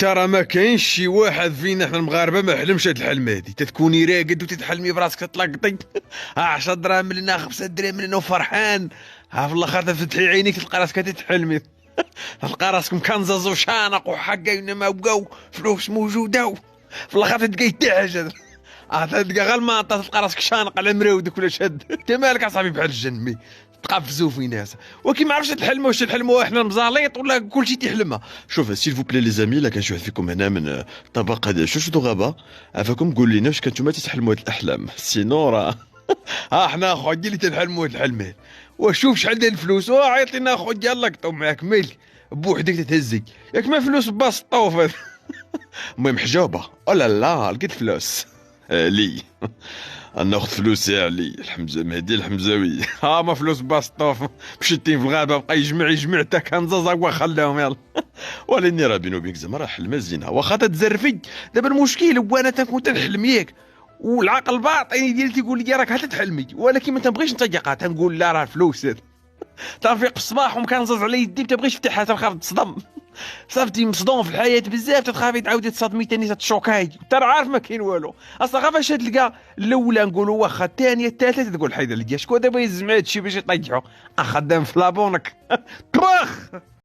ترى ما كاينش شي واحد فينا حنا المغاربه ما حلمش هاد الحلم هادي، تتكوني راقد وتتحلمي براسك تطلقطي. ها 10 دراهم من هنا 5 دراهم من هنا وفرحان، ها في الاخر تفتحي عينيك تلقى راسك تتحلمي. تلقى راسك مكنزز وشانق وحقا ما بقاو فلوس موجوده، في الاخر تلقاي حتى حاجه. تلقى غير المنطقه تلقى راسك شانق على مراودك ولا شاد. انت مالك اصاحبي بحال الجنمي تقفزوا في ناس، ولكن ما عرفتش تحلموا واش تحلموا احنا المزاليط ولا كلشي تيحلمها. شوف سيل فو بلي لي زامي، الا كان شي واحد فيكم هنا من الطبقه ديال شوشو غابه عافاكم قول لينا واش كنتوما تتحلموا هاد الاحلام، سينو راه ها حنا خويا اللي تنحلموا هاد الحلمات. وشوف شحال ديال الفلوس عيط لنا خويا يلاه قطو معاك مالك بوحدك تتهزي، ياك ما فلوس باص الطوف. المهم حجابه لا لا لقيت فلوس لي ناخذ فلوسي علي الحمزه مهدي الحمزاوي. ها ما فلوس باسطوف مشيتين في الغابه بقى يجمع حتى كان زازا خلاهم يلا. ولكن راه بيني وبينك زعما راه حلمه زينه واخا تتزرفي. دابا المشكل هو انا تنكون تنحلم ياك والعقل الباطني ديالي تيقول لي راك تتحلمي، ولكن ما تنبغيش نتيقها، تنقول لا راه الفلوس تنفيق الصباح ومكنزز على يدي ما تبغيش تفتحها تنخاف تصدم. صافتي مصدوم في الحياه بزاف تتخافي تعاودي تصدمي ثاني تتشوكاي انت راه عارف ما كاين والو اصلا. غير فاش تلقى الاولى نقولوا واخا الثانيه الثالثه تقول حيد ليا شكون دابا يزم هادشي باش يطيحو خدام في لابونك. طخ